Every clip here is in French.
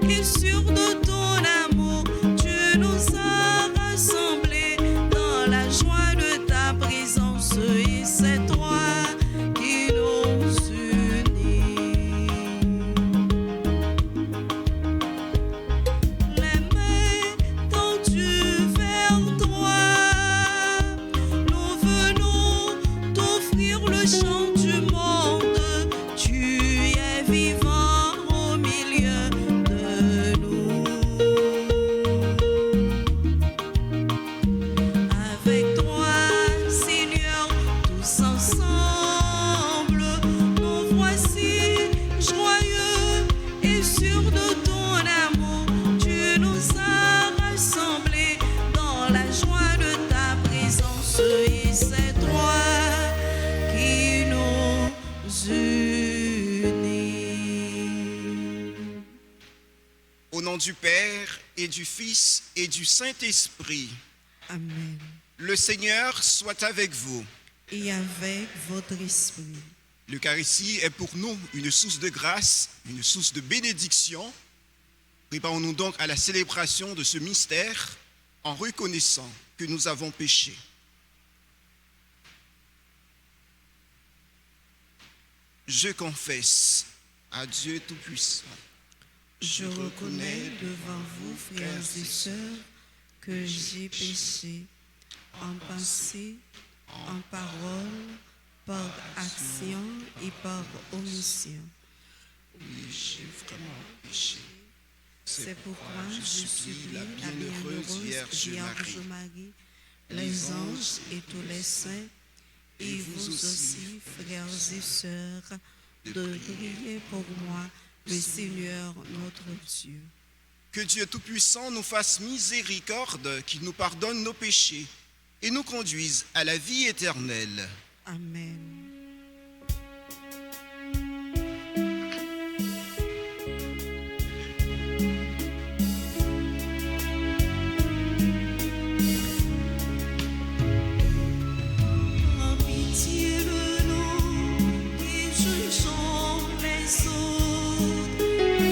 et sûrs de ton amour. Tu nous as rassemblés dans la joie de ta présence et c'est toi qui nous unit. Les mains tendues vers toi, nous venons t'offrir le chant du monde. Tu es vivant au milieu de nous. Avec toi, Seigneur, tous ensemble, nous voici joyeux et sûrs de ton amour. Tu nous as rassemblés dans la joie de ta présence et c'est toi qui nous unit. Au nom du Père et du Fils et du Saint-Esprit, Amen. le Seigneur soit avec vous. Et avec votre esprit. L'Eucharistie est pour nous une source de grâce, une source de bénédiction. Préparons-nous donc à la célébration de ce mystère en reconnaissant que nous avons péché. Je confesse à Dieu Tout-Puissant. Je reconnais devant vous, frères et sœurs, que j'ai péché en pensée, en parole, par action et par omission. Oui, j'ai vraiment péché. C'est pourquoi je supplie la bienheureuse Vierge Marie, les anges et tous les saints, et vous aussi, frères et sœurs, de prier pour moi, le Seigneur notre Dieu. Que Dieu Tout-Puissant nous fasse miséricorde, qu'il nous pardonne nos péchés et nous conduise à la vie éternelle. Amen. En pitié de nous qui jugeons les autres,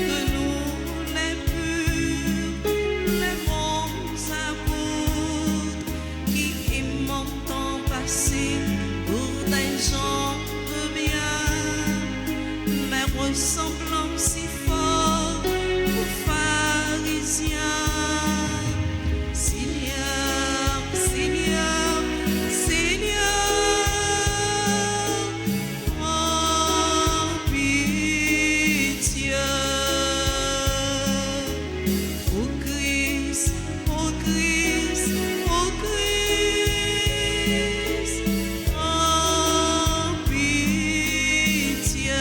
de nous les purs, les bons apôtres, qui aimons tant passer pour des gens de bien, mais ressemblant si fort aux pharisiens. Seigneur, Seigneur, Seigneur, prends pitié. Ô Christ, ô Christ, ô Christ, prends pitié.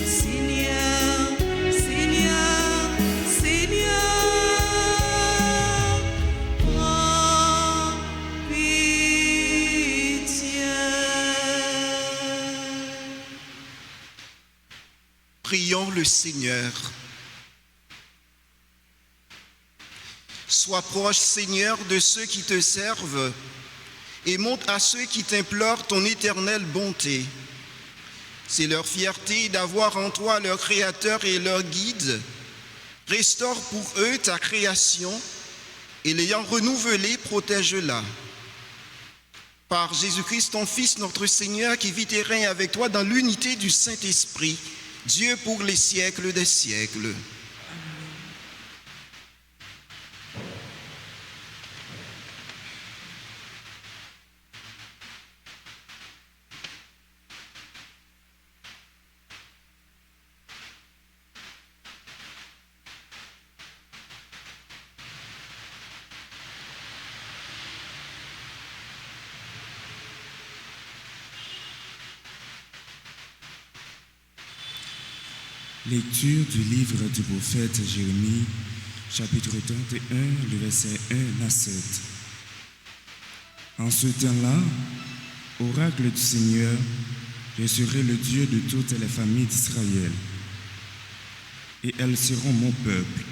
Seigneur, Seigneur, Seigneur, prends pitié. Prions le Seigneur. Sois proche, Seigneur, de ceux qui te servent et montre à ceux qui t'implorent ton éternelle bonté. C'est leur fierté d'avoir en toi leur Créateur et leur guide. Restaure pour eux ta création et l'ayant renouvelée, protège-la. Par Jésus-Christ, ton Fils, notre Seigneur, qui vit et règne avec toi dans l'unité du Saint-Esprit, Dieu pour les siècles des siècles. Lecture du livre du prophète Jérémie, chapitre 31, le verset 1 à 7. En ce temps-là, oracle du Seigneur, je serai le Dieu de toutes les familles d'Israël, et elles seront mon peuple.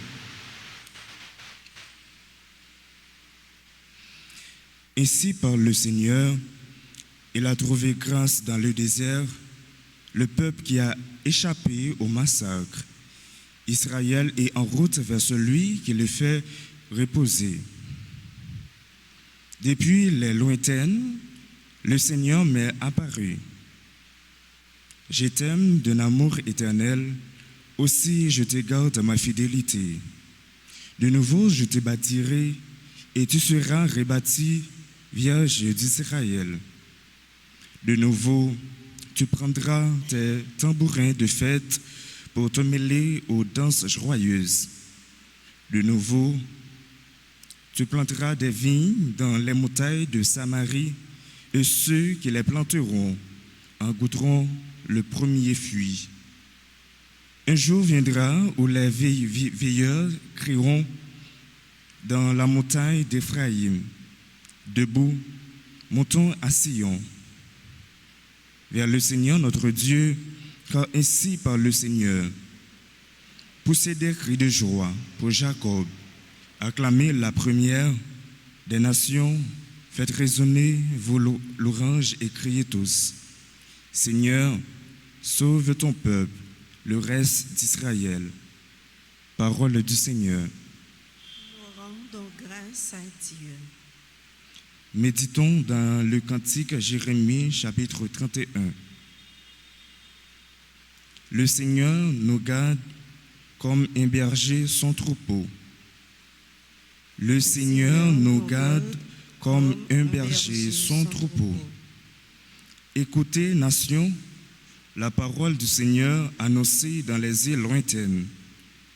Ainsi parle le Seigneur, il a trouvé grâce dans le désert, le peuple qui a échappé au massacre Israël est en route vers celui qui le fait reposer. Depuis les lointaines, le Seigneur m'est apparu. Je t'aime d'un amour éternel, aussi je te garde ma fidélité. De nouveau je te bâtirai, et tu seras rebâtie, Vierge d'Israël. De nouveau, tu prendras tes tambourins de fête pour te mêler aux danses joyeuses. De nouveau, tu planteras des vignes dans les montagnes de Samarie, et ceux qui les planteront en goûteront le premier fruit. Un jour viendra où les veilleurs crieront dans la montagne d'Éphraïm, debout, montons à Sion, vers le Seigneur notre Dieu, car ainsi parle le Seigneur. Poussez des cris de joie pour Jacob, acclamez la première des nations, faites résonner vos louanges et criez tous. Seigneur, sauve ton peuple, le reste d'Israël. Parole du Seigneur. Nous rendons grâce à Dieu. Méditons dans le cantique Jérémie, chapitre 31. Le Seigneur nous garde comme un berger son troupeau. Le Seigneur nous garde comme un berger son troupeau. Écoutez, nation, la parole du Seigneur annoncée dans les îles lointaines.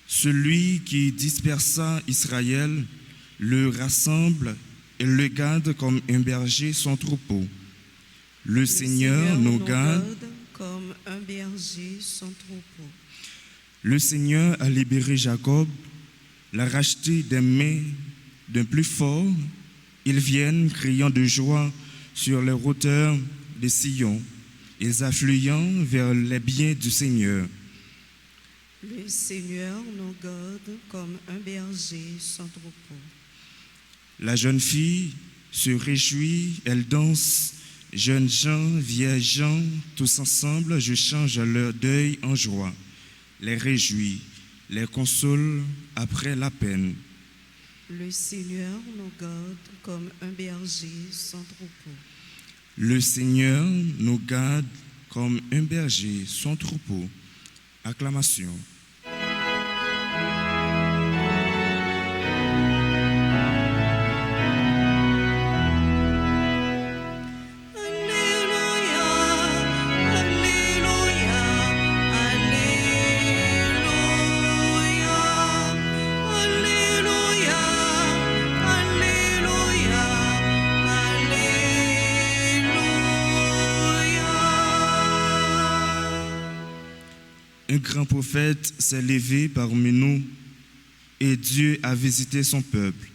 Celui qui dispersa Israël le rassemble et le garde comme un berger son troupeau. Le Seigneur nous garde comme un berger son troupeau. Le Seigneur a libéré Jacob, l'a racheté des mains d'un plus fort. Ils viennent criant de joie sur les hauteurs de Sion, ils affluent vers les biens du Seigneur. Le Seigneur nous garde comme un berger son troupeau. La jeune fille se réjouit, elle danse, jeunes gens, vieilles gens, tous ensemble, je change leur deuil en joie, les réjouis, les console après la peine. Le Seigneur nous garde comme un berger son troupeau. Le Seigneur nous garde comme un berger son troupeau. Acclamation. Un grand prophète s'est levé parmi nous et Dieu a visité son peuple.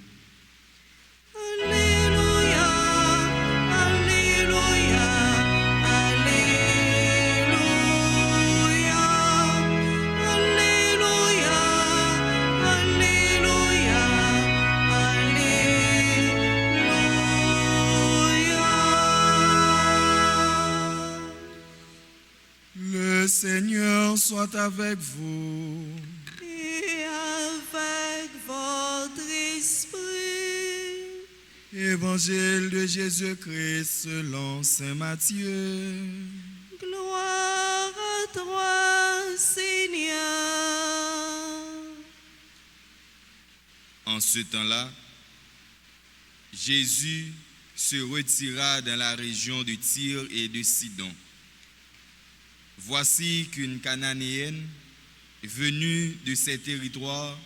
Alléluia, Alléluia, Alléluia, Alléluia, Alléluia, Alléluia. Le Seigneur soit avec vous. Et avec votre esprit. Évangile de Jésus-Christ selon saint Matthieu. Gloire à toi, Seigneur. En ce temps-là, Jésus se retira dans la région de Tyr et de Sidon. Voici qu'une Cananéenne venue de ces territoires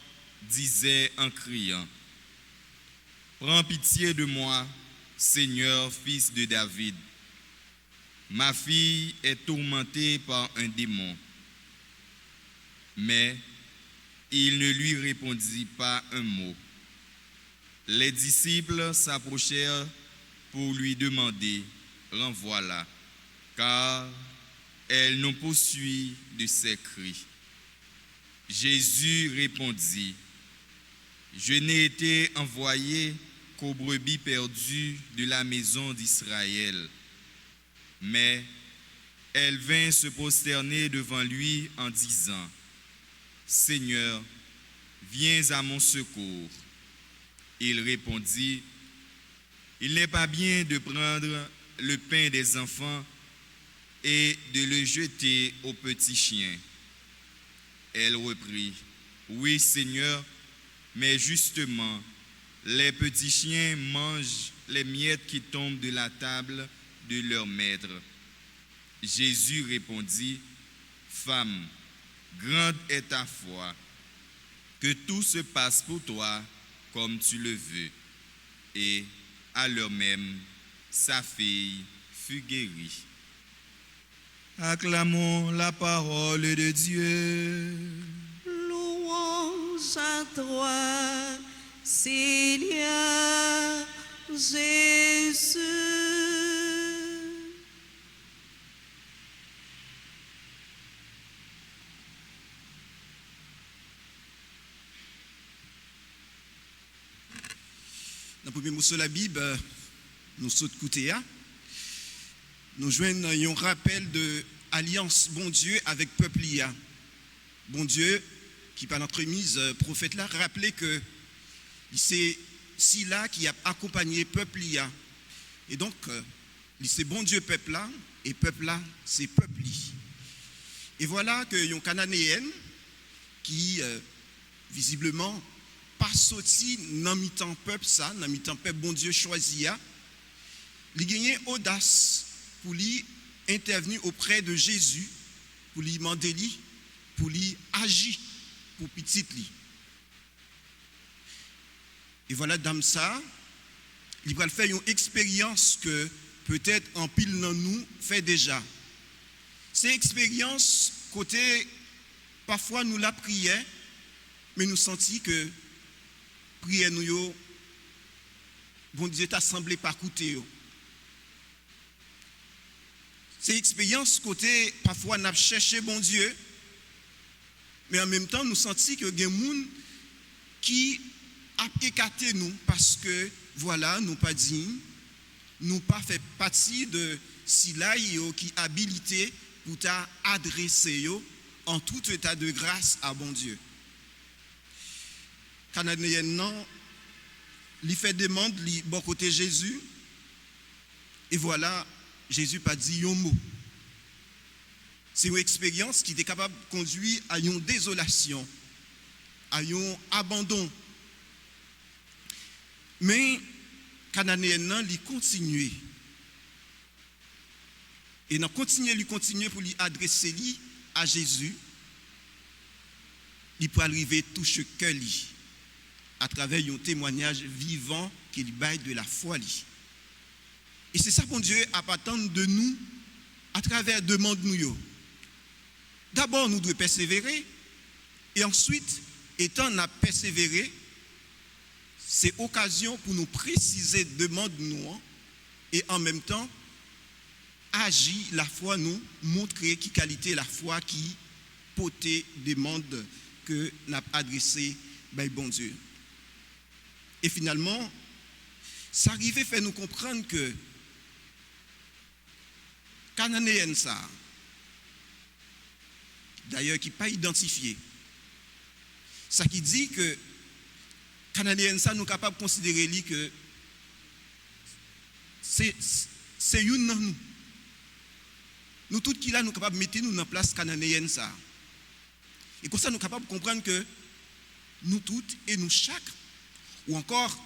disait en criant: Prends pitié de moi, Seigneur, fils de David. Ma fille est tourmentée par un démon. Mais il ne lui répondit pas un mot. Les disciples s'approchèrent pour lui demander: Renvoie-la, car elle nous poursuit de ses cris. Jésus répondit: Je n'ai été envoyé qu'aux brebis perdues de la maison d'Israël. Mais elle vint se prosterner devant lui en disant: Seigneur, viens à mon secours. Il répondit, il n'est pas bien de prendre le pain des enfants et de le jeter aux petits chiens. Elle reprit, oui Seigneur, mais justement, les petits chiens mangent les miettes qui tombent de la table de leur maître. Jésus répondit, femme, grande est ta foi, que tout se passe pour toi comme tu le veux. Et à l'heure même, sa fille fut guérie. Acclamons la parole de Dieu. Louange à toi, Seigneur Jésus. Dans le premier morceau de la Bible, nous sautons côté A. Nous joignons un rappel de alliance bon Dieu avec peuple IA. Bon Dieu, qui par notre mise prophète là, rappelait que c'est si là qui a accompagné peuple IA. Et donc, c'est bon Dieu peuple là, et peuple là, c'est peuple li. Et voilà que yon Cananéenne qui visiblement pas sorti dans mi-temps peuple ça, dans mi-temps peuple bon Dieu choisi a, il gagné audace pour lui intervenir auprès de Jésus, pour lui demander lui, pour lui agir pour petit lui. Et voilà dame ça, il va faire une expérience que peut-être en pile dans nous fait déjà. C'est expérience côté parfois nous la prière, mais nous sentis que prière nous yo bon Dieu t'a semblé pas coûter yo. C'est expérience côté parfois n'a cherché bon Dieu, mais en même temps nous sentis que des gens qui a écarté nous parce que voilà nous pas dignes, nous pas fait partie de sila yo qui habilité pour t'a adresser yo en tout état de grâce à bon Dieu. Canadien non, il fait demande li bon côté Jésus et voilà Jésus pas dit un mot. C'est une expérience qui était capable de conduire à une désolation, à un abandon. Mais Cananéen non, il continue. Et il continue pour lui adresser lui à Jésus. Il peut arriver toucher cœur lui à travers un témoignage vivant qu'il baille de la foi lui. Et c'est ça, bon Dieu, à attendre de nous à travers demande nous. D'abord, nous devons persévérer. Et ensuite, étant n'a persévéré, c'est occasion pour nous préciser demande nous et en même temps agir la foi nous montrer qui qualité la foi qui poté demande que n'a adressé par bon Dieu. Et finalement, ça arrive fait nous comprendre que Cananéen ça, d'ailleurs qui n'est pas identifié, ça qui dit que Cananéen ça nous sommes capables de considérer lui que c'est une dans nous. Nous tous qui là nous sommes capables de mettre nous dans place Cananéen ça. Et comme ça nous sommes capables de comprendre que nous toutes et nous chaque ou encore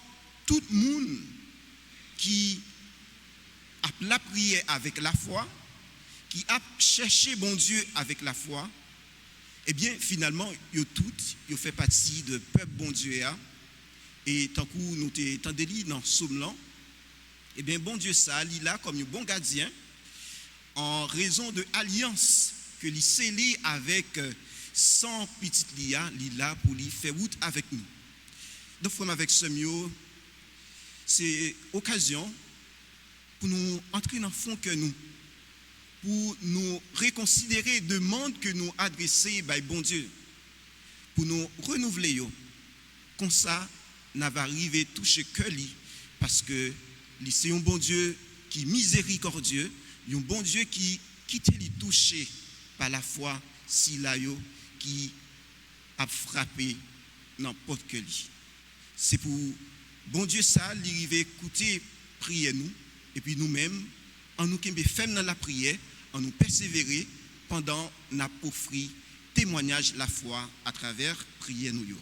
tout le monde qui a la prière avec la foi, qui a cherché bon Dieu avec la foi, eh bien finalement, ils toutes, ils fait partie de peuple bon Dieu. Et tant que nous t'entendons dans Psaume, eh bien bon Dieu ça, il là comme un bon gardien, en raison de l'alliance que lui scellé avec 100 petites lias, il là pour lui faire route avec nous. Donc, frère avec Semio, c'est occasion pour nous entrer dans le fond que nous, pour nous réconsidérer demande que nous adresser par bon Dieu, pour nous renouveler. Comme ça, nous va arriver toucher que lui, parce que c'est un bon Dieu qui est miséricordieux, un bon Dieu qui quitte lui touché par la foi, si là qui à frapper n'importe quel lit. C'est pour bon Dieu ça, il va écouter, prier nous, et puis nous-mêmes, en nous qui faisons dans la prière, en nous persévérer pendant n'a offert témoignage la foi à travers prière nous.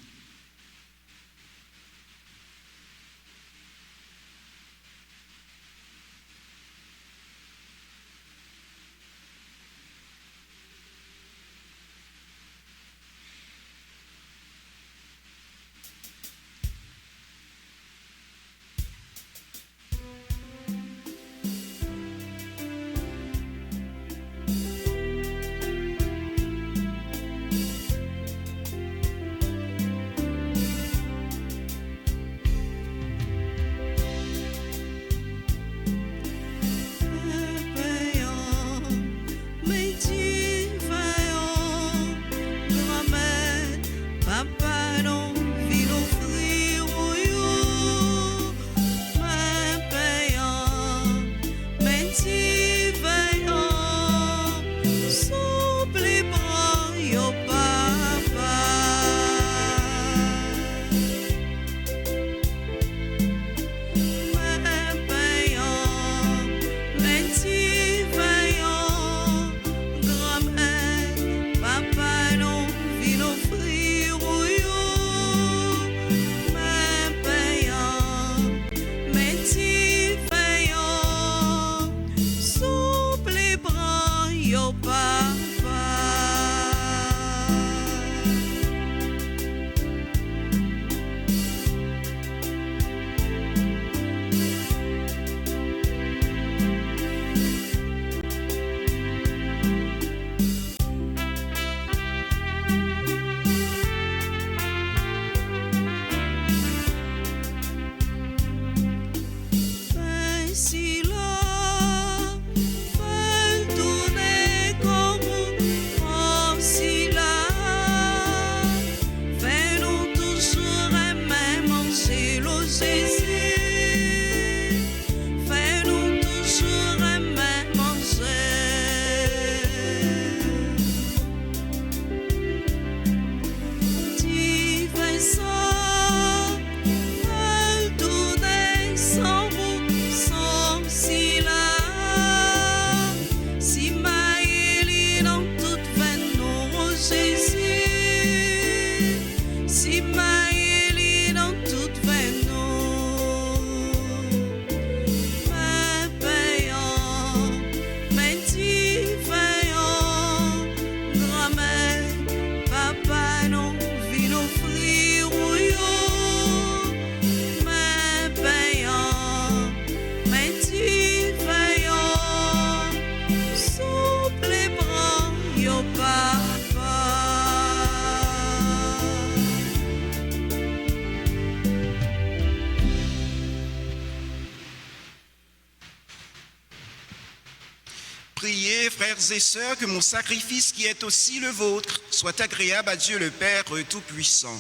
Priez, frères et sœurs, que mon sacrifice qui est aussi le vôtre soit agréable à Dieu le Père Tout-Puissant.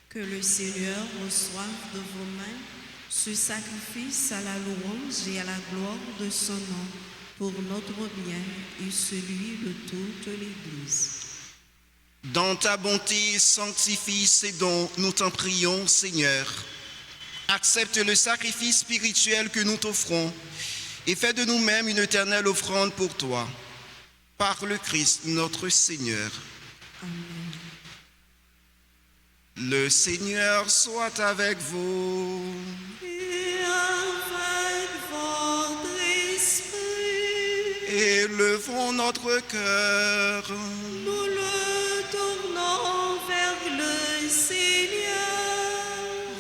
Que le Seigneur reçoive de vos mains ce sacrifice à la louange et à la gloire de son nom, pour notre bien et celui de toute l'Église. Dans ta bonté, sanctifie ces dons, nous t'en prions, Seigneur. Accepte le sacrifice spirituel que nous t'offrons et fais de nous-mêmes une éternelle offrande pour toi. Par le Christ, notre Seigneur. Amen. Le Seigneur soit avec vous. Et avec votre esprit, Élevons notre cœur. nous le tournons vers le Seigneur.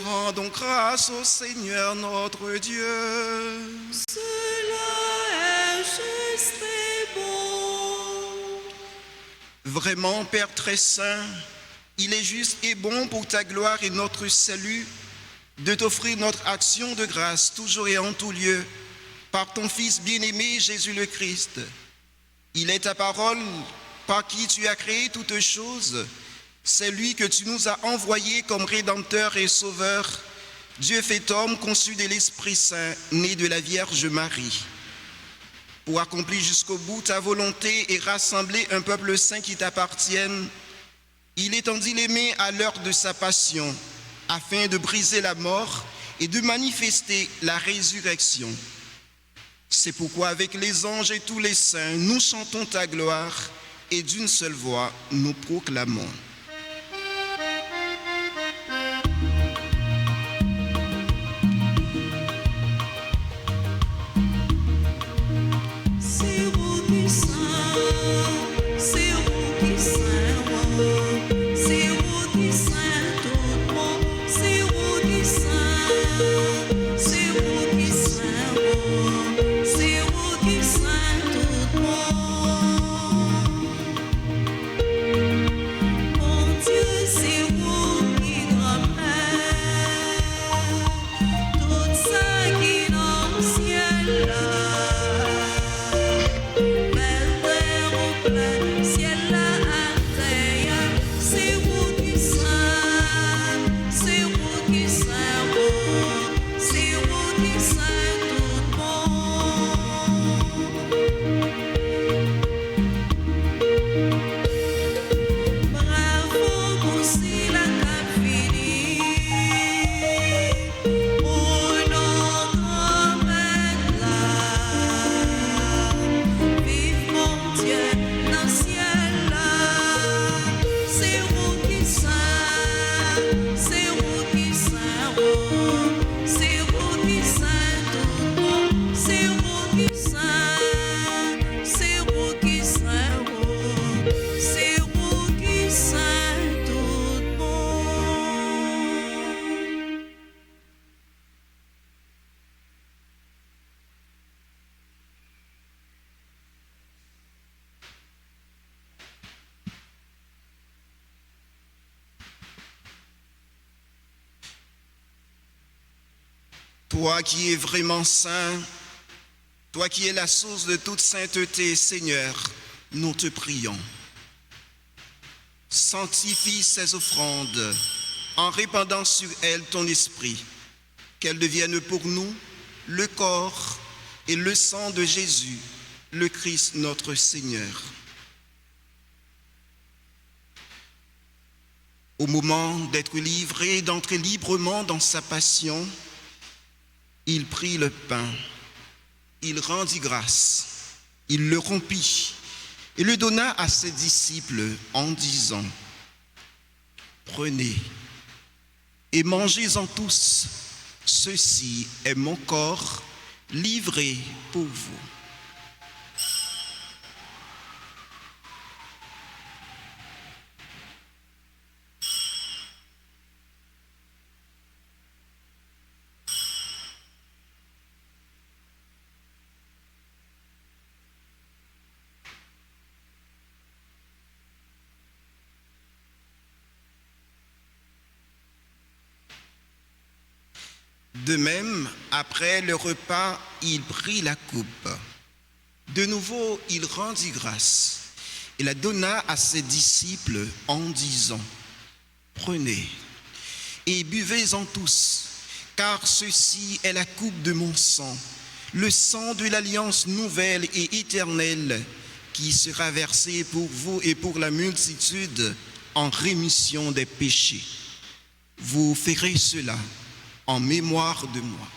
Rendons grâce au Seigneur notre Dieu. Cela est juste et bon. Vraiment, Père très saint, il est juste et bon pour ta gloire et notre salut de t'offrir notre action de grâce toujours et en tout lieu par ton Fils bien-aimé Jésus le Christ. Il est ta parole par qui tu as créé toutes choses. C'est lui que tu nous as envoyé comme Rédempteur et Sauveur, Dieu fait homme, conçu de l'Esprit Saint, né de la Vierge Marie. Pour accomplir jusqu'au bout ta volonté et rassembler un peuple saint qui t'appartienne, Il étendit les mains à l'heure de sa passion, afin de briser la mort et de manifester la résurrection. C'est pourquoi avec les anges et tous les saints, nous chantons ta gloire et d'une seule voix, nous proclamons. Toi qui es vraiment saint, toi qui es la source de toute sainteté, Seigneur, nous te prions. Sanctifie ces offrandes en répandant sur elles ton esprit, qu'elles deviennent pour nous le corps et le sang de Jésus, le Christ notre Seigneur. Au moment d'être livré, d'entrer librement dans sa passion, il prit le pain, il rendit grâce, il le rompit et le donna à ses disciples en disant : Prenez et mangez-en tous, ceci est mon corps livré pour vous. De même, après le repas, il prit la coupe. De nouveau, il rendit grâce et la donna à ses disciples en disant : Prenez et buvez-en tous, car ceci est la coupe de mon sang, le sang de l'alliance nouvelle et éternelle qui sera versé pour vous et pour la multitude en rémission des péchés. Vous ferez cela en mémoire de moi.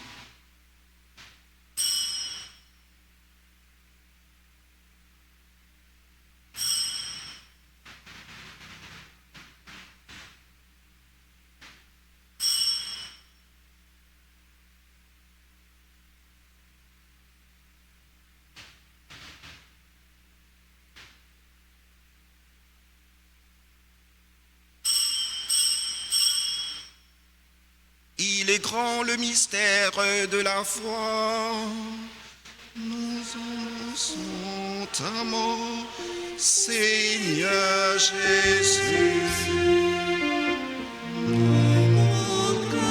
Il est grand le mystère de la foi. Nous annonçons ta mort, Seigneur Jésus. Nous proclamons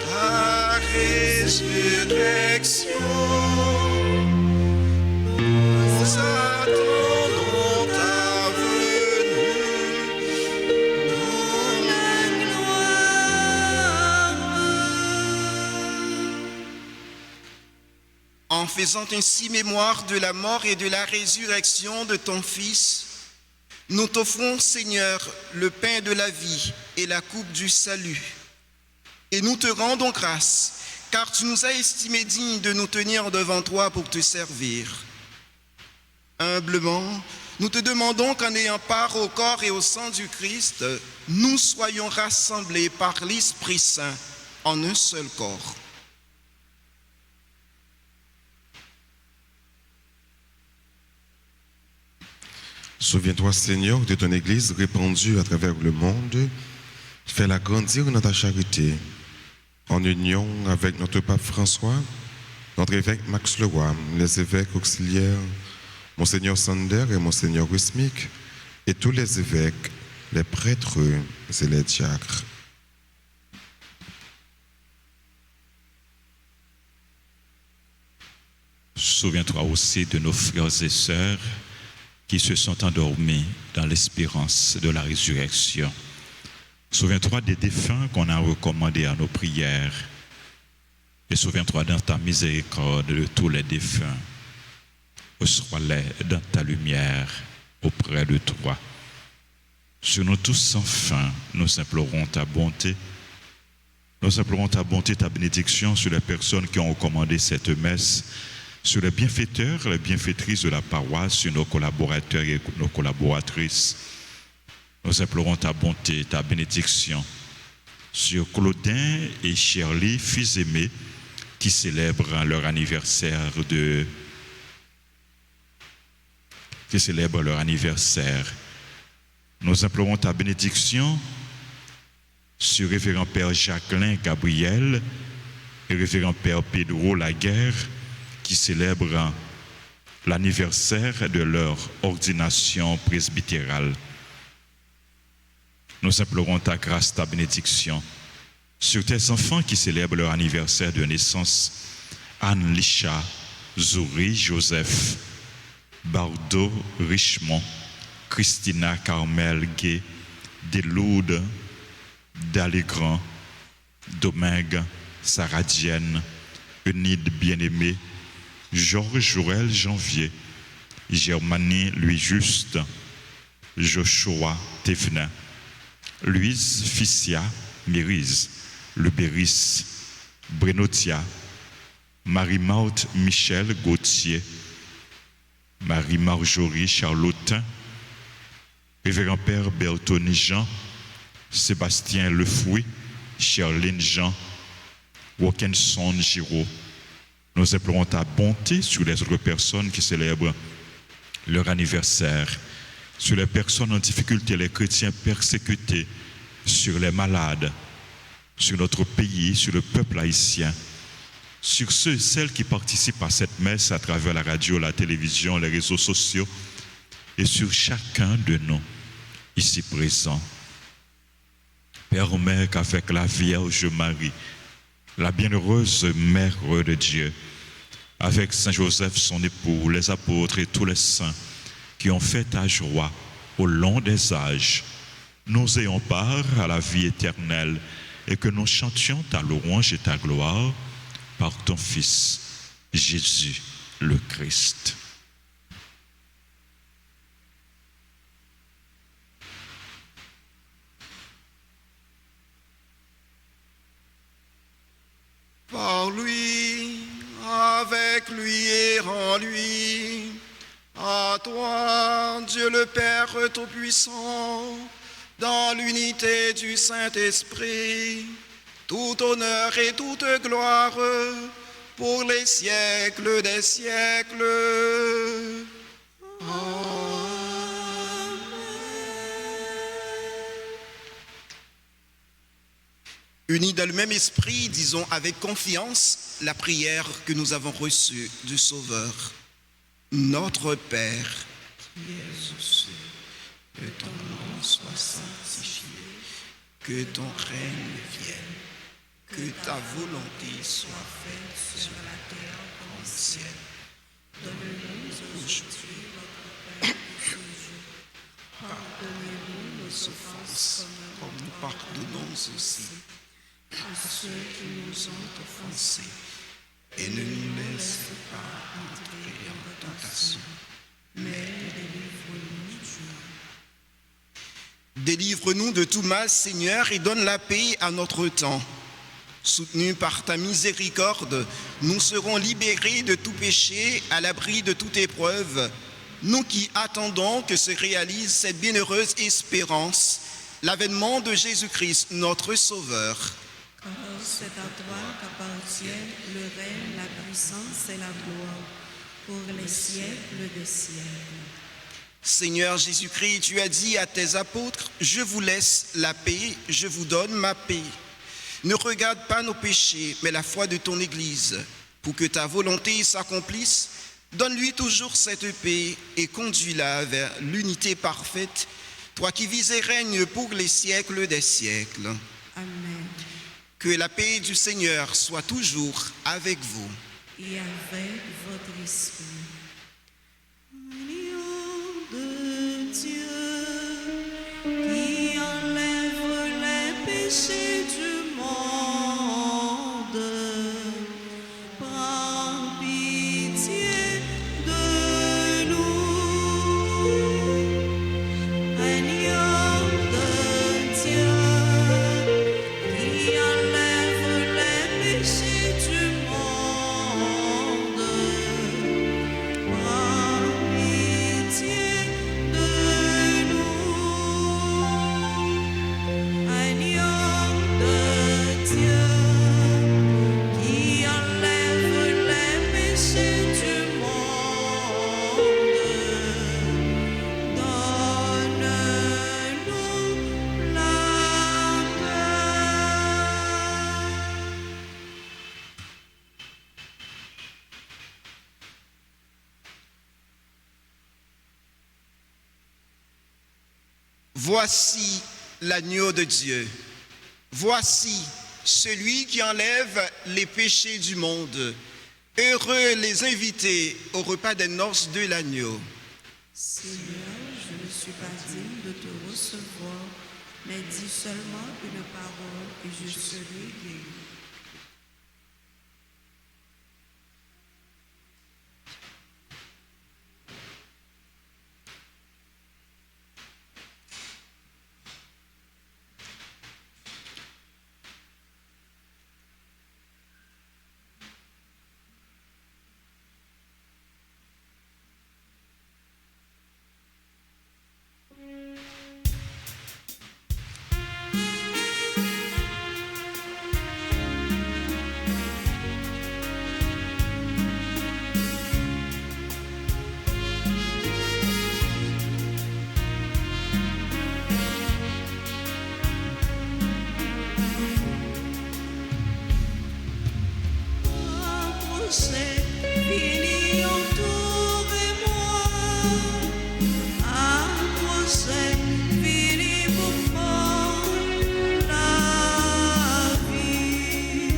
ta résurrection. Nous attendons ta venue. En faisant ainsi mémoire de la mort et de la résurrection de ton Fils, Nous t'offrons, Seigneur, le pain de la vie et la coupe du salut. Et nous te rendons grâce, car tu nous as estimés dignes de nous tenir devant toi pour te servir. Humblement, nous te demandons qu'en ayant part au corps et au sang du Christ, nous soyons rassemblés par l'Esprit Saint en un seul corps. Souviens-toi, Seigneur, de ton Église répandue à travers le monde. Fais-la grandir dans ta charité, en union avec notre pape François, notre évêque Max Leroy, les évêques auxiliaires, Monseigneur Sander et Monseigneur Rusmic, et tous les évêques, les prêtres et les diacres. Souviens-toi aussi de nos frères et sœurs qui se sont endormis dans l'espérance de la résurrection. Souviens-toi des défunts qu'on a recommandés à nos prières. Et souviens-toi dans ta miséricorde de tous les défunts. Reçois-les dans ta lumière auprès de toi. Sur nous tous enfin, nous implorons ta bonté. Nous implorons ta bonté, ta bénédiction sur les personnes qui ont recommandé cette messe, sur les bienfaiteurs, les bienfaitrices de la paroisse, sur nos collaborateurs et nos collaboratrices. Nous implorons ta bonté, ta bénédiction sur Claudin et Shirley, fils aimés, qui célèbrent leur anniversaire Nous implorons ta bénédiction sur révérend Père Jacqueline Gabriel et révérend Père Pedro Laguerre, qui célèbrent l'anniversaire de leur ordination presbytérale. Nous implorons ta grâce, ta bénédiction sur tes enfants qui célèbrent leur anniversaire de naissance: Anne Licha, Zouri, Joseph, Bardo, Richemont, Christina, Carmel, Gay, Deloude, Dalégrand, Domingue, Saradienne, Eunide Bien-Aimé, Georges Joël Janvier, Germanie Louis Juste, Joshua Thévenin, Louise Fissia Mérise, Lebéris, Brenotia, Marie-Marthe Michel Gauthier, Marie-Marjorie Charlotin, Révérend Père Bertoni Jean, Sébastien Lefouy, Charline Jean, Wilkinson Giraud. Nous implorons ta bonté sur les autres personnes qui célèbrent leur anniversaire, sur les personnes en difficulté, les chrétiens persécutés, sur les malades, sur notre pays, sur le peuple haïtien, sur ceux et celles qui participent à cette messe à travers la radio, la télévision, les réseaux sociaux, et sur chacun de nous ici présents. Permets qu'avec la Vierge Marie, la bienheureuse Mère de Dieu, avec Saint Joseph son époux, les apôtres et tous les saints qui ont fait ta joie au long des âges, nous ayons part à la vie éternelle et que nous chantions ta louange et ta gloire par ton Fils, Jésus le Christ. Par lui, avec lui et en lui, à toi, Dieu le Père Tout-Puissant, dans l'unité du Saint-Esprit, tout honneur et toute gloire pour les siècles des siècles. Unis dans le même esprit, disons avec confiance la prière que nous avons reçue du Sauveur. Notre Père, qui es aux cieux, que ton nom soit sanctifié, que ton règne vienne, que ta volonté soit faite sur la terre comme au ciel. Donne-nous aujourd'hui notre pain de ce jour. Pardonnez-nous nos offenses comme nous pardonnons aussi à ceux qui nous ont offensés, et ne nous laisse pas entrer en tentation, mais délivre-nous du mal. Délivre-nous de tout mal, Seigneur, et donne la paix à notre temps. Soutenus par ta miséricorde, nous serons libérés de tout péché, à l'abri de toute épreuve, nous qui attendons que se réalise cette bienheureuse espérance, l'avènement de Jésus-Christ, notre Sauveur. Car c'est à toi qu'appartiennent le règne, la puissance et la gloire, pour les siècles des siècles. Seigneur Jésus-Christ, tu as dit à tes apôtres, « Je vous laisse la paix, je vous donne ma paix. » Ne regarde pas nos péchés, mais la foi de ton Église. Pour que ta volonté s'accomplisse, donne-lui toujours cette paix et conduis-la vers l'unité parfaite, toi qui vis et règnes pour les siècles des siècles. Amen. Que la paix du Seigneur soit toujours avec vous. Et avec votre esprit. Agneau de Dieu, qui enlève les péchés du monde, prends pitié de nous. Agneau de Dieu, qui enlève les péchés du monde, prends pitié de nous. Agneau de Dieu, qui enlève les péchés du monde, donne-nous la paix. Voici l'agneau de Dieu. Voici celui qui enlève les péchés du monde. Heureux les invités au repas des noces de l'agneau. Seigneur, je ne suis pas digne de te recevoir, mais dis seulement une parole et je serai guéri. Approchez, finis autour de moi. Approchez, finis pour moi la vie.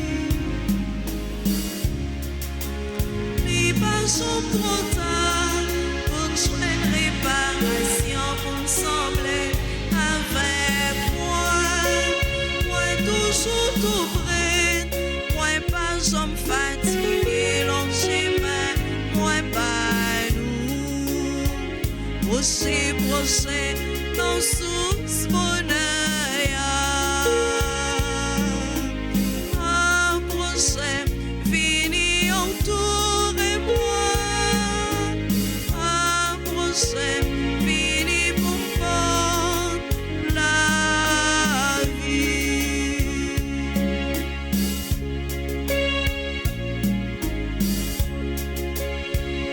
N'aie pas son trop tard pour nous faire une réparation, pour nous sembler avec moi. Moi toujours tout près, moi pas j'aime fatigué, long chemin, moi pas nous. Proché, dans sous bonheur. Approchez, finis autour de moi. Approchez, finis pour prendre la vie.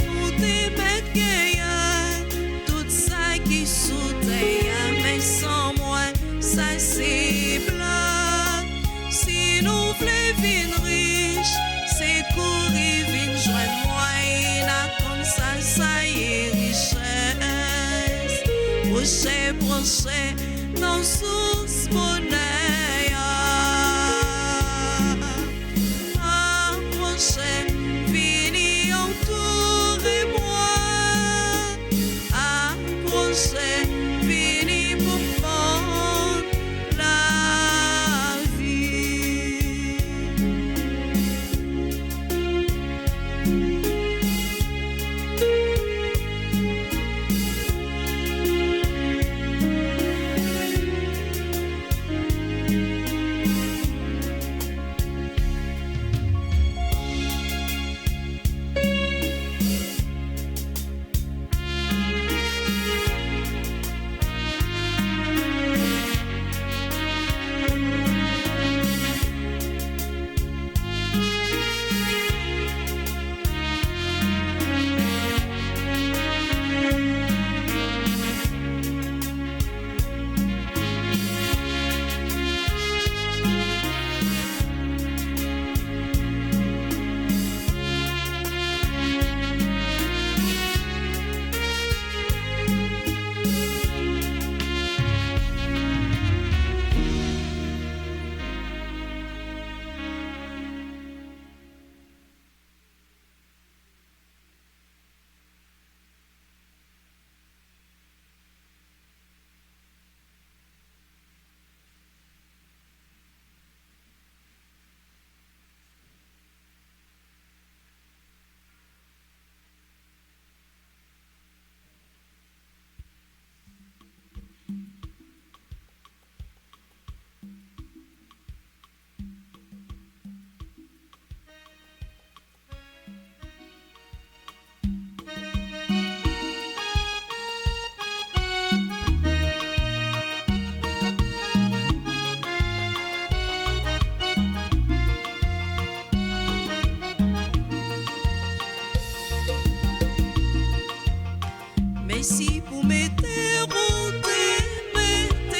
Pour tes bêtes gaillards, tout ça qui soutient, mais sans moi, ça c'est blanc. Si nous voulons vivre riche, c'est courir, vite joindre moi, et là comme ça y est richesse. Proché, dans sous bonheur. Approchez, finis autour de moi. Approchez, finis pour prendre la vie.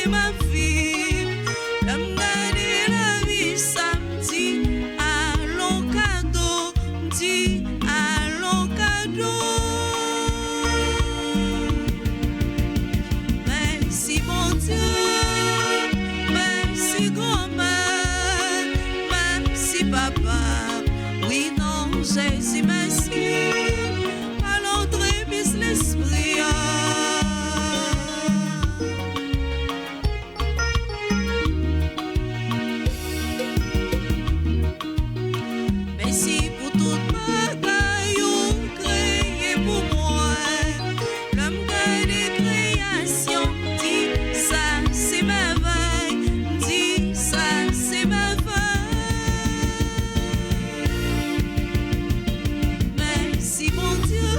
c'est ma vie. L'homme gagné la vie samedi, allons cadeau, dit allons cadeau. Merci bon Dieu, merci grand-mère, merci papa, oui non Jésus merci, à l'entrée bis l'esprit. Merci pour toute bagaille ou créé pour moi. L'homme des créations dit ça c'est merveille, dit ça c'est merveille. Merci bon Dieu,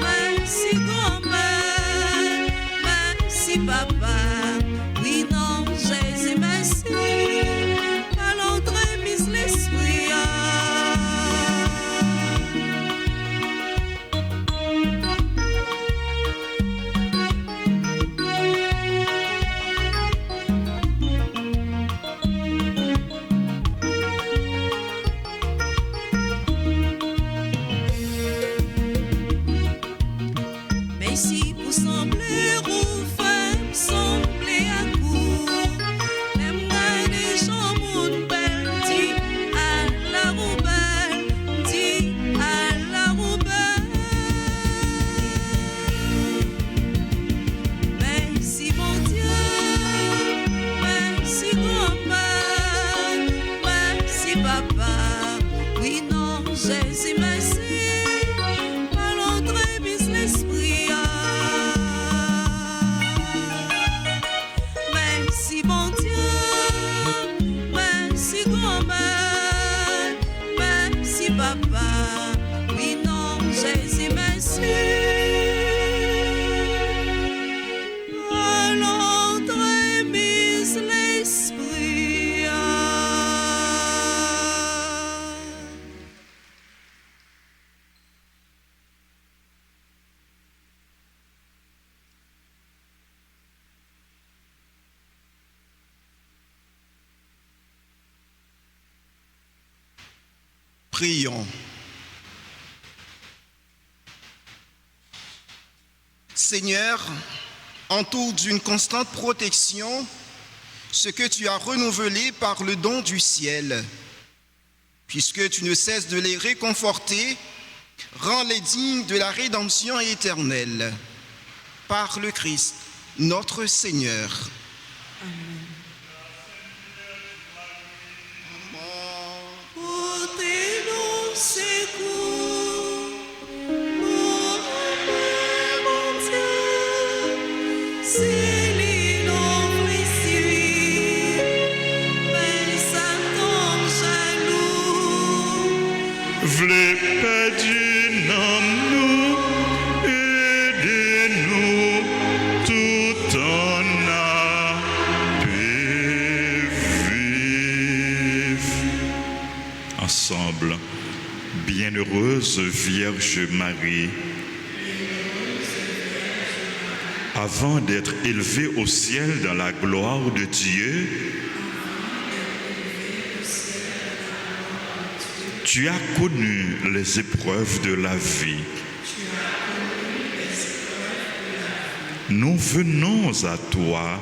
merci grand-mère, merci papa, oui non Jésus merci, à l'entrée mise l'esprit. Merci pour sembler aux femmes, sembler à court. Même des gens monde belle, dit à la roubelle, dit à la roubelle. Merci mon Dieu, merci grand-mère, merci papa, oui non Jésus merci, à l'entrée bis l'esprit. Merci bon Dieu, merci grand-mère, merci papa, oui non Jésus merci, à l'entrée mise l'esprit. Prions. Seigneur, entoure d'une constante protection ce que tu as renouvelé par le don du ciel. Puisque tu ne cesses de les réconforter, rends-les dignes de la rédemption éternelle. Par le Christ, notre Seigneur. Portez-nous secours, mon Dieu, c'est l'innombre ici, mais Satan jaloux. V'lez perdu nom nous, aidez-nous tout en a vivre. Ensemble, bienheureuse Vierge Marie, avant d'être élevée au ciel dans la gloire de Dieu, tu as connu les épreuves de la vie. Nous venons à toi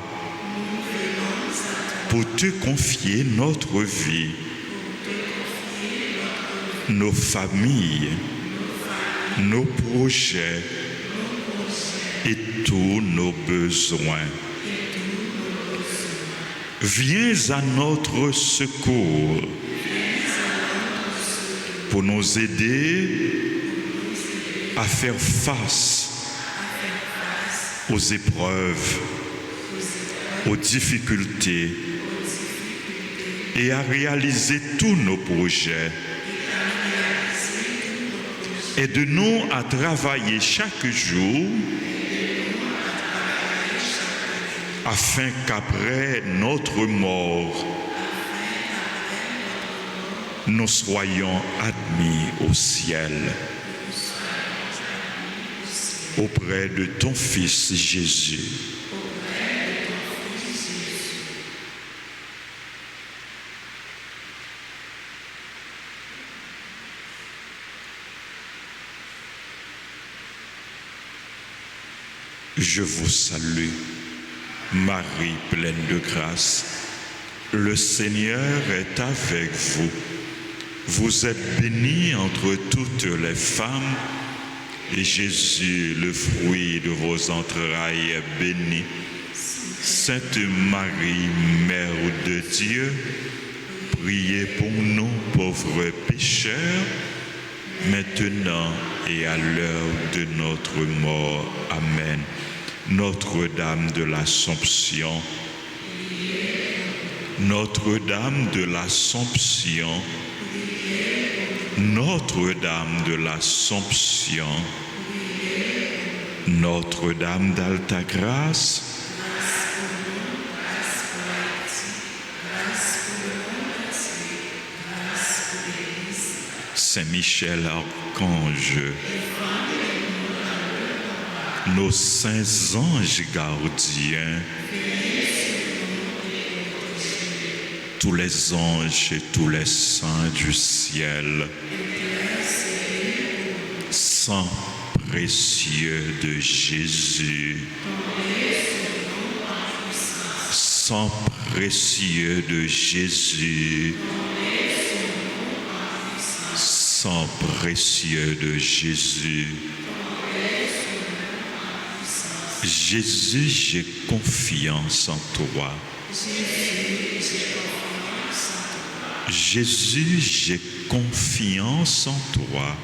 pour te confier notre vie, nos familles, nos projets et tous nos besoins. Viens à notre secours pour nous aider à faire face aux épreuves, aux difficultés et à réaliser tous nos projets. Aide-nous à travailler chaque jour afin qu'après notre mort, nous soyons admis au ciel auprès de ton Fils Jésus. Je vous salue, Marie pleine de grâce. Le Seigneur est avec vous. Vous êtes bénie entre toutes les femmes, et Jésus, le fruit de vos entrailles, est béni. Sainte Marie, Mère de Dieu, priez pour nous pauvres pécheurs, maintenant et à l'heure de notre mort. Amen. Notre-Dame de l'Assomption, Notre-Dame de l'Assomption, Notre-Dame de l'Assomption, Notre-Dame d'Alta Grâce, Saint-Michel Archange, nos saints anges gardiens, tous les anges et tous les saints du ciel, sang précieux de Jésus, sang précieux de Jésus, sang précieux de Jésus. Jésus, j'ai confiance en toi. Jésus, j'ai confiance en toi.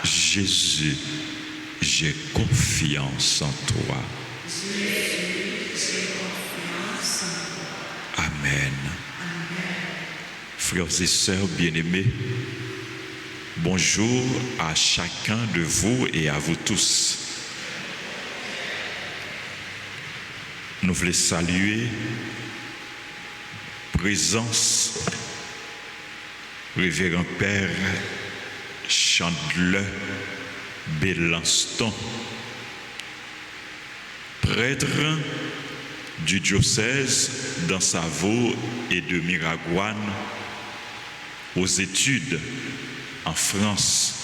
Jésus, j'ai confiance en toi. Amen. Frères et sœurs bien-aimés, bonjour à chacun de vous et à vous tous. Nous voulons saluer présence Révérend Père Chandler Bélanston, prêtre du diocèse d'Ansavo et de Miragouane, aux études en France.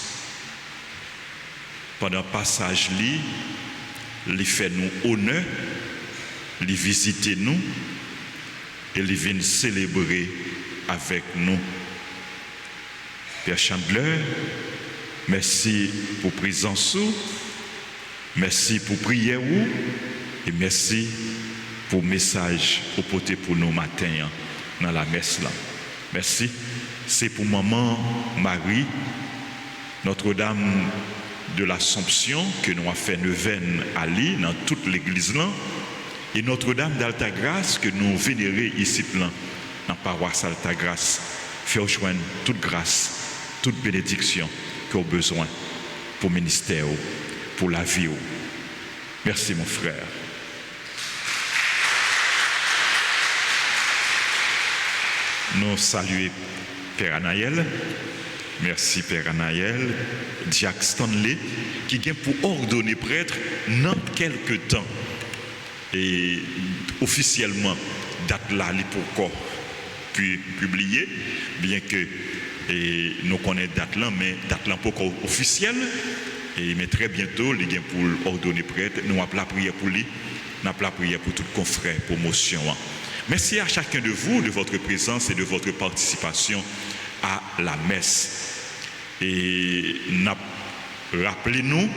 Pendant le passage, il fait nous honneur, il visite nous et il vient célébrer avec nous. Père Chandler, merci pour présence, merci pour prière et merci pour message au porté pour nous matin dans la messe là. Merci. C'est pour maman Marie, Notre-Dame de l'Assomption, que nous avons fait neuvaine à l'île, dans toute l'église là, et Notre-Dame d'Alta Grâce, que nous vénérons ici là, dans la paroisse Alta Grâce. Faire joindre toute grâce, toute bénédiction qu'on a besoin pour le ministère, pour la vie. Merci mon frère. Nous saluons Père Anaël, merci Père Anaël, Jacques Stanley, qui vient pour ordonner prêtre dans quelques temps. Et officiellement, date là, il pourquoi puis publier, bien que nous connaissons date là, mais date là pas encore officielle. Mais très bientôt, il vient pour ordonner prêtre. Nous avons la prière pour lui, nous avons la prière pour tout confrère, promotion. Merci à chacun de vous de votre présence et de votre participation à la messe. Et rappelez-nous,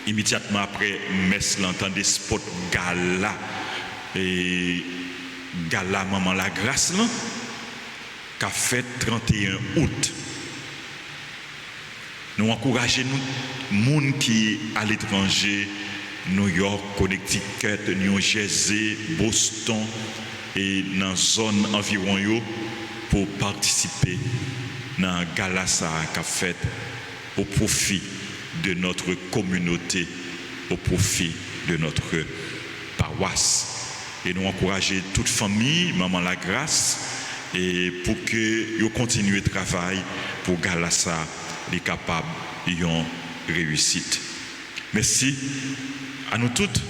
immédiatement après messe, l'entendez spot gala et gala Maman la Grâce là, qu'a fait 31 août. Nous encourageons nous, monde qui à l'étranger, New York, Connecticut, New Jersey, Boston et dans la zone environ pour participer dans la gala qu'a fait au profit de notre communauté, au profit de notre paroisse. Et nous encourager toute famille, Maman la Grâce, et pour que vous continuez le travail pour gala ça les capables ayant réussite. Merci à nous toutes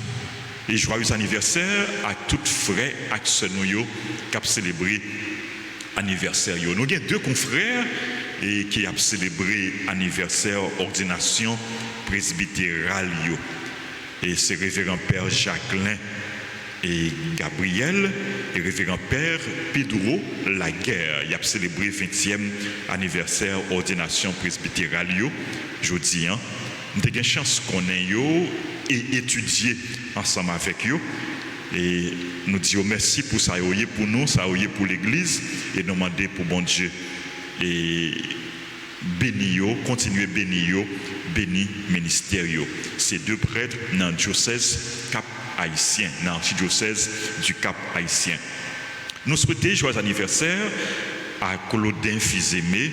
et joyeux anniversaire à toutes frères et sœurs qui ont célébré anniversaire. Nous avons deux confrères et qui ont célébré anniversaire ordination presbytérale. Et c'est révérend Père Jacqueline et Gabriel et révérend Père Pedro Laguerre. Il a célébré le 20e anniversaire ordination presbytérale. Jeudi, nous avons une chance qu'on ait et étudier ensemble avec eux. Et nous disons merci pour ça, pour nous, ça pour l'Église, et nous demandons pour bon Dieu. Et béni, continuez béni, béni ministère. Ces deux prêtres dans le diocèse Cap Haïtien, dans l'archidiocèse du Cap Haïtien. Nous souhaitons joyeux anniversaire à Claudin Fils-Aimé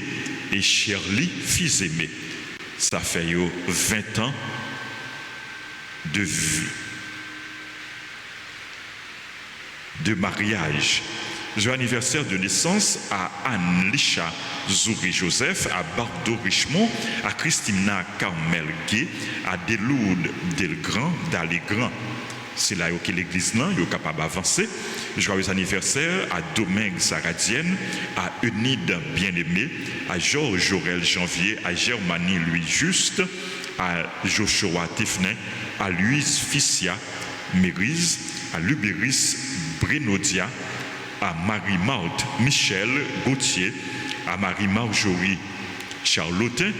et Shirley Fils-Aimé. Ça fait 20 ans de mariage. Joyeux anniversaire de naissance à Anne-Licha Zouri Joseph, à Bardo Richemont, à Christina Carmel Gay, à Deloud Delgrand, d'Allegrand. C'est là que l'église est capable d'avancer. Joyeux anniversaire à Domingue Saradienne, à Eunide Bien-Aimé, à Georges Jorel Janvier, à Germanie Louis Juste, à Joshua Tiffany, à Louise Fissia Mérise, à Lubéris Brénodia, à Marie-Marthe Michel Gauthier, à Marie-Marjorie Charlotin.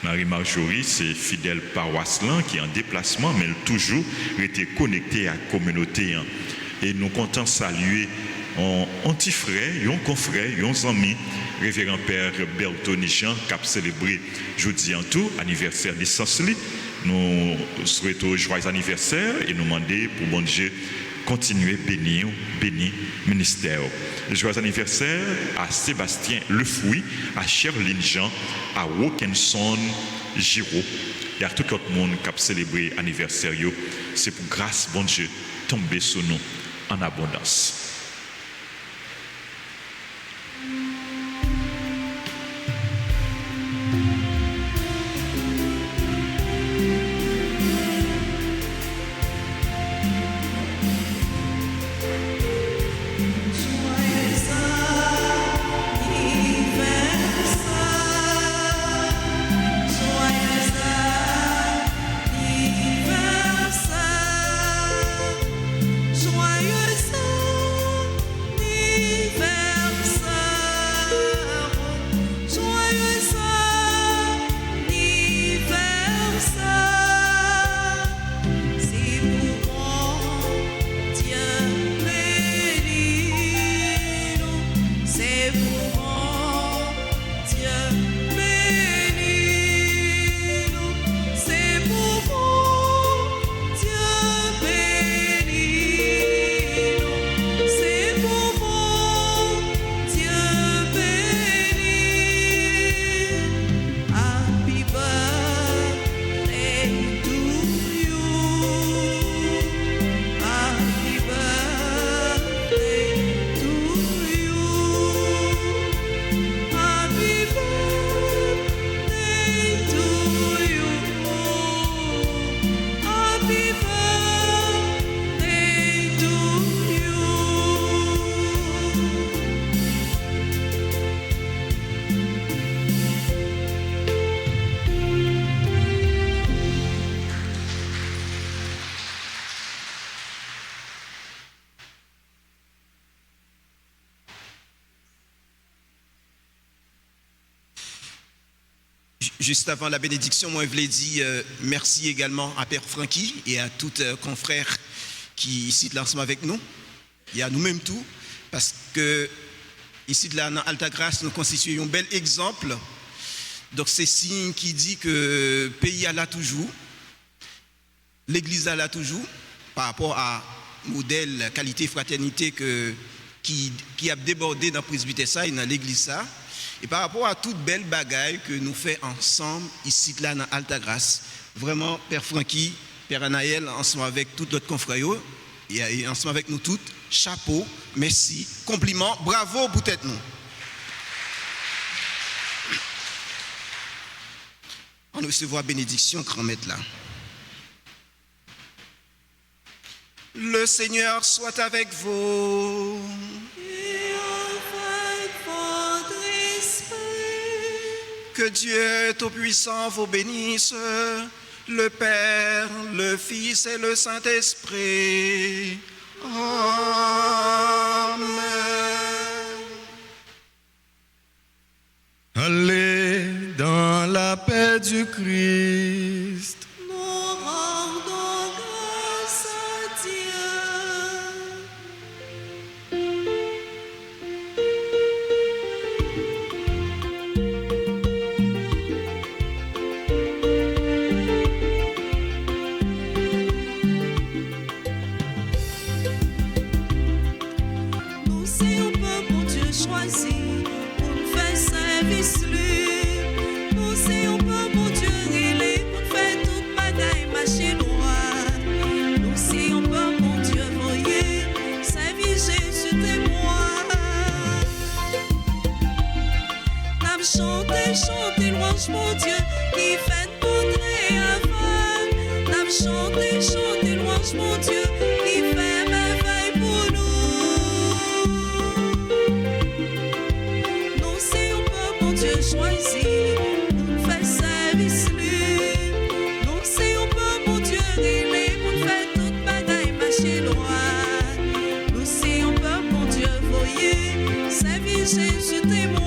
Marie-Marjorie, c'est fidèle paroisselan qui est en déplacement, mais elle a toujours été connectée à la communauté. Et nous comptons saluer un petit frère, un confrère, un ami, révérend Père Bertoni Jean, qui a célébré jeudi en tout, anniversaire de naissance. Nous souhaitons joyeux anniversaire et nous demandons pour bon Dieu continuer bénir, ministère. Joyeux anniversaire à Sébastien Lefouy, à Sherline Jean, à Wilkinson Giraud et à tout le monde qui a célébré l'anniversaire. C'est pour grâce, bon Dieu, tomber sur nous en abondance. Juste avant la bénédiction, moi je voulais dire merci également à Père Francky et à tous confrères qui ici de l'ensemble avec nous. Et à nous-mêmes tout, parce que ici de la dans Altagrace, nous constituons un bel exemple. Donc c'est signe qui dit que le pays a là toujours, l'Église a là toujours, par rapport à modèle qualité fraternité qui a débordé dans le presbytère et dans l'Église ça. Et par rapport à toute belle bagaille que nous faisons ensemble ici là dans Altagrace, vraiment Père Francky, Père Anaël, ensemble avec tous notre confrères et ensemble avec nous toutes, chapeau, merci, compliments, bravo pour tête nous. On recevra bénédiction, grand maître là. Le Seigneur soit avec vous. Que Dieu Tout-Puissant vous bénisse, le Père, le Fils et le Saint-Esprit. Amen. Allez dans la paix du Christ. Nous rendons grâce à Dieu. Nous c'est un peuple, mon Dieu choisi, pour nous faire service lui. Nous c'est un peuple, mon Dieu relé, pour nous faire toute bagaille marcher droit. Nous c'est un peuple, mon Dieu voyez, servir Jésus témoin. N'a chanté, louange mon Dieu, qui fait montrer avant. N'a chanté, louange mon Dieu, qui fait merveille pour nous. Nous c'est un peuple, mon Dieu choisi, pour nous faire service lui. Nous c'est un peuple, mon Dieu relé, pour nous faire toute bagaille marcher droit. Nous c'est un peuple, mon Dieu voyez, servir Jésus témoin.